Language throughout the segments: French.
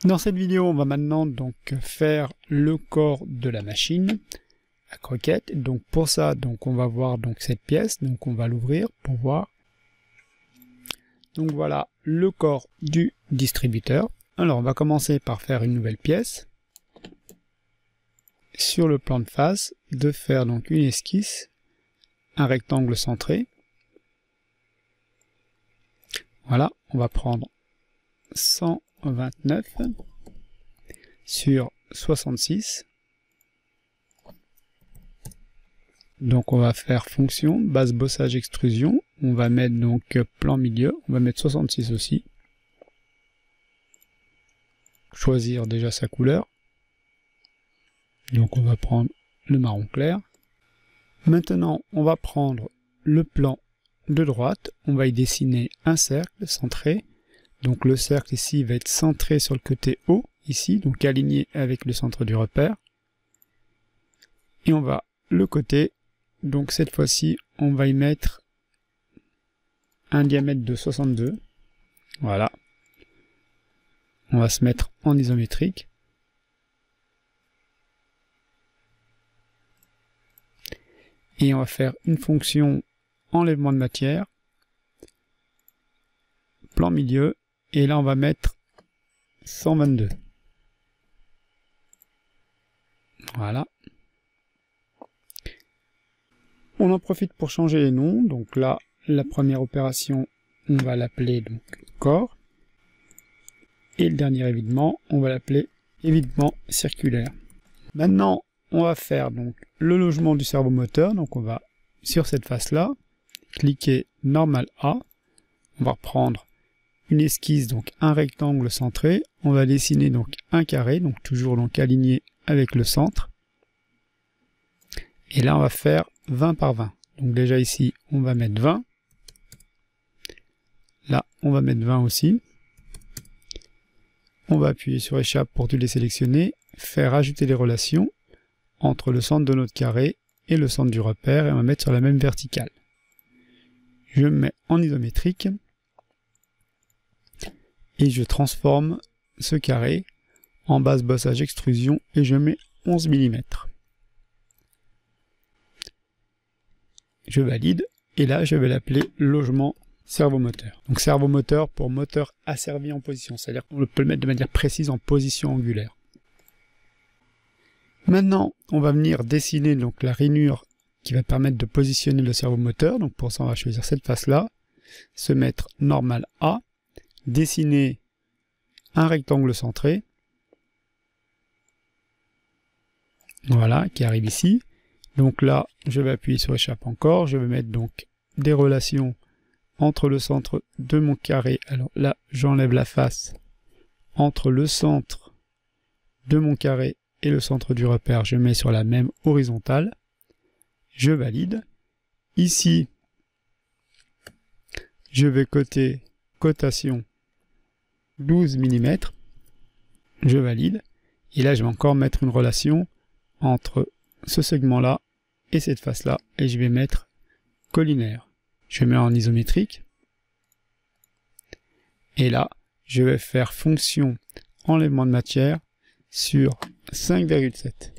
Dans cette vidéo, on va maintenant donc faire le corps de la machine à croquettes. Donc pour ça, donc on va voir donc cette pièce. Donc on va l'ouvrir pour voir. Donc voilà le corps du distributeur. Alors on va commencer par faire une nouvelle pièce. Sur le plan de face, de faire donc une esquisse, un rectangle centré. Voilà, on va prendre 129 sur 66. Donc on va faire fonction, base bossage extrusion. On va mettre donc plan milieu, on va mettre 66 aussi. Choisir déjà sa couleur. Donc on va prendre le marron clair. Maintenant on va prendre le plan de droite, on va y dessiner un cercle centré. Donc le cercle ici va être centré sur le côté haut, ici, donc aligné avec le centre du repère. Et on va le côté, donc cette fois-ci on va y mettre un diamètre de 62. Voilà. On va se mettre en isométrique. Et on va faire une fonction enlèvement de matière, plan milieu, et là on va mettre 122. Voilà. On en profite pour changer les noms. Donc là, la première opération, on va l'appeler donc corps. Et le dernier évidement, on va l'appeler évidement circulaire. Maintenant, on va faire donc le logement du servomoteur. Donc on va sur cette face-là, cliquer normal A. On va reprendre une esquisse, donc un rectangle centré. On va dessiner donc un carré, donc toujours donc aligné avec le centre. Et là, on va faire 20 par 20. Donc déjà ici, on va mettre 20. Là, on va mettre 20 aussi. On va appuyer sur échappe pour tout les sélectionner, faire ajouter les relations entre le centre de notre carré et le centre du repère, et on va mettre sur la même verticale. Je me mets en isométrique et je transforme ce carré en base bossage extrusion et je mets 11 mm. Je valide et là je vais l'appeler logement servomoteur. Donc servomoteur pour moteur asservi en position, c'est-à-dire qu'on peut le mettre de manière précise en position angulaire. Maintenant, on va venir dessiner donc la rainure qui va permettre de positionner le servomoteur. Donc pour ça, on va choisir cette face-là, se mettre normal A, dessiner un rectangle centré. Voilà, qui arrive ici. Donc là, je vais appuyer sur échappe encore. Je vais mettre donc des relations entre le centre de mon carré. Alors là, j'enlève la face entre le centre de mon carré et le centre du repère. Je mets sur la même horizontale. Je valide. Ici, je vais coter cotation 12 mm. Je valide. Et là, je vais encore mettre une relation entre ce segment-là et cette face-là. Et je vais mettre collinaire. Je mets en isométrique. Et là, je vais faire fonction enlèvement de matière sur 5,7.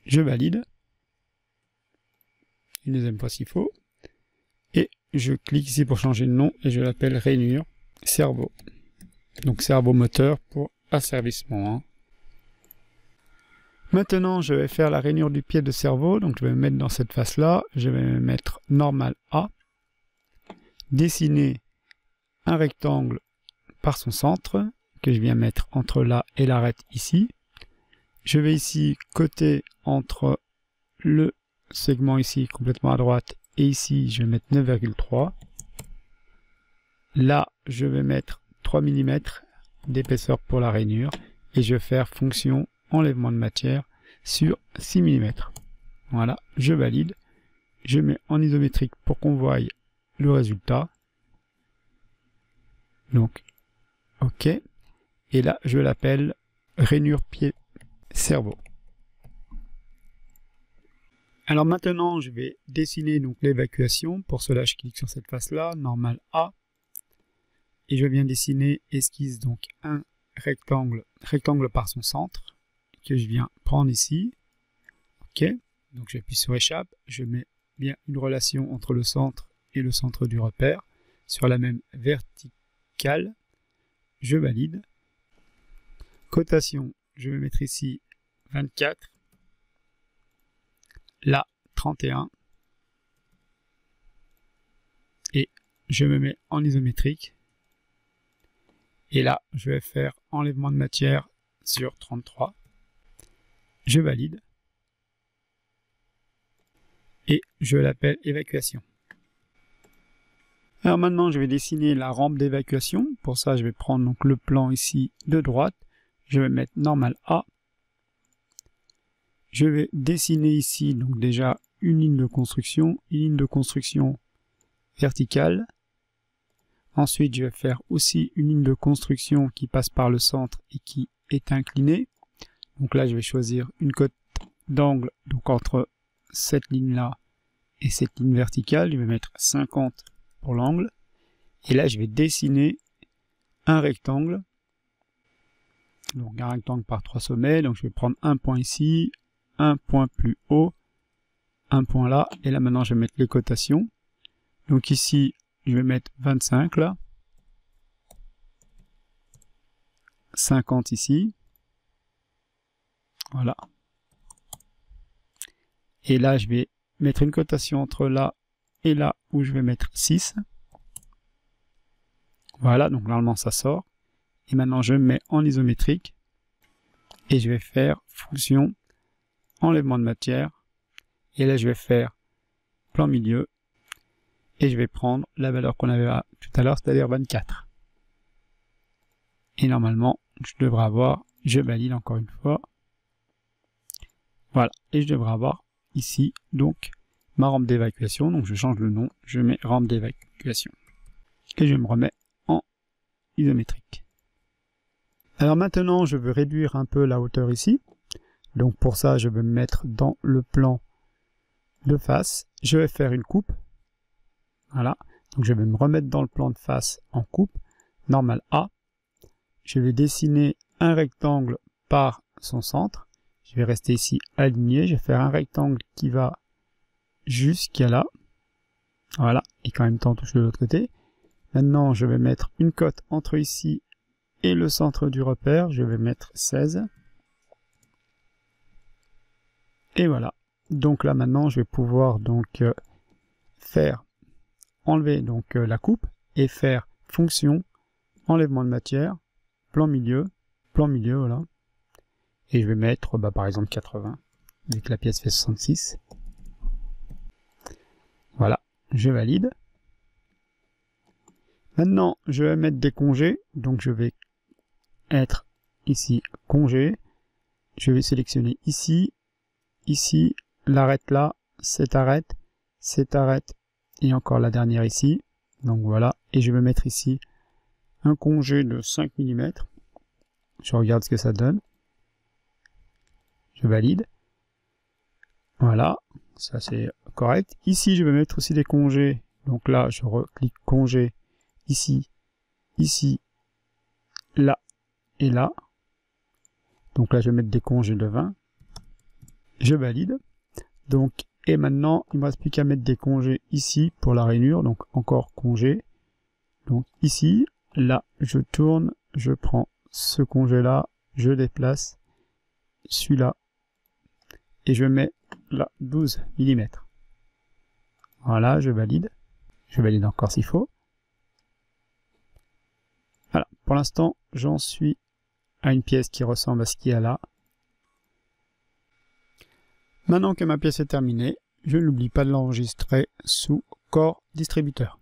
Je valide. Une deuxième fois s'il faut. Et je clique ici pour changer de nom et je l'appelle rainure servo. Donc servomoteur pour asservissement. Maintenant, je vais faire la rainure du pied de servo. Donc, je vais me mettre dans cette face-là. Je vais me mettre normal A. Dessiner un rectangle par son centre, que je viens mettre entre là et l'arête ici. Je vais ici coter entre le segment ici, complètement à droite, et ici, je vais mettre 9,3. Là, je vais mettre 3 mm d'épaisseur pour la rainure, et je vais faire fonction enlèvement de matière sur 6 mm. Voilà, je valide. Je mets en isométrique pour qu'on voie le résultat. Donc, OK. Et là, je l'appelle rainure pied servo. Alors maintenant, je vais dessiner donc l'évacuation. Pour cela, je clique sur cette face-là, normal A. et je viens dessiner esquisse donc un rectangle par son centre que je viens prendre ici. Ok, donc j'appuie sur échappe, je mets bien une relation entre le centre et le centre du repère sur la même verticale. Je valide. Cotation, je vais mettre ici 24, là 31, et je me mets en isométrique, et là je vais faire enlèvement de matière sur 33, je valide, et je l'appelle évacuation. Alors maintenant je vais dessiner la rampe d'évacuation. Pour ça je vais prendre donc le plan ici de droite, je vais mettre normal A, je vais dessiner ici donc déjà une ligne de construction verticale. Ensuite je vais faire aussi une ligne de construction qui passe par le centre et qui est inclinée. Donc là je vais choisir une cote d'angle donc entre cette ligne là et cette ligne verticale, je vais mettre 50 pour l'angle, et là je vais dessiner un rectangle, donc un rectangle par 3 sommets, donc je vais prendre un point ici, un point plus haut, un point là, et là maintenant je vais mettre les cotations, donc ici je vais mettre 25 là, 50 ici, voilà, et là je vais mettre une cotation entre là et là où je vais mettre 6. Voilà, donc normalement ça sort. Et maintenant je me mets en isométrique et je vais faire fonction enlèvement de matière. Et là je vais faire plan milieu et je vais prendre la valeur qu'on avait tout à l'heure, c'est-à-dire 24. Et normalement je devrais avoir, je valide encore une fois. Voilà, et je devrais avoir ici donc ma rampe d'évacuation, donc je change le nom, je mets rampe d'évacuation. Et je me remets en isométrique. Alors maintenant, je veux réduire un peu la hauteur ici. Donc pour ça, je vais me mettre dans le plan de face. Je vais faire une coupe. Voilà. Donc je vais me remettre dans le plan de face en coupe. Normal A. Je vais dessiner un rectangle par son centre. Je vais rester ici aligné. Je vais faire un rectangle qui va jusqu'à là. Voilà, et qu'en même temps touche de l'autre côté. Maintenant, je vais mettre une cote entre ici et le centre du repère. Je vais mettre 16. Et voilà. Donc là, maintenant, je vais pouvoir donc enlever donc la coupe et faire fonction enlèvement de matière, plan milieu, voilà. Et je vais mettre, par exemple, 80, vu que la pièce fait 66. Voilà, je valide. Maintenant, je vais mettre des congés. Donc, je vais être ici, congé. Je vais sélectionner ici, l'arrête là, cette arrête, et encore la dernière ici. Donc voilà, et je vais mettre ici un congé de 5 mm. Je regarde ce que ça donne. Je valide. Voilà, ça c'est correct. Ici, je vais mettre aussi des congés. Donc là, je reclique congé ici, là et là. Donc là, je vais mettre des congés de 20. Je valide. Donc, et maintenant, il ne me reste plus qu'à mettre des congés ici pour la rainure. Donc encore congé. Donc ici, là, je tourne, je prends ce congé là, je déplace celui-là et je mets là 12 mm. Voilà, je valide. Je valide encore s'il faut. Voilà, pour l'instant, j'en suis à une pièce qui ressemble à ce qu'il y a là. Maintenant que ma pièce est terminée, je n'oublie pas de l'enregistrer sous Core Distributeur.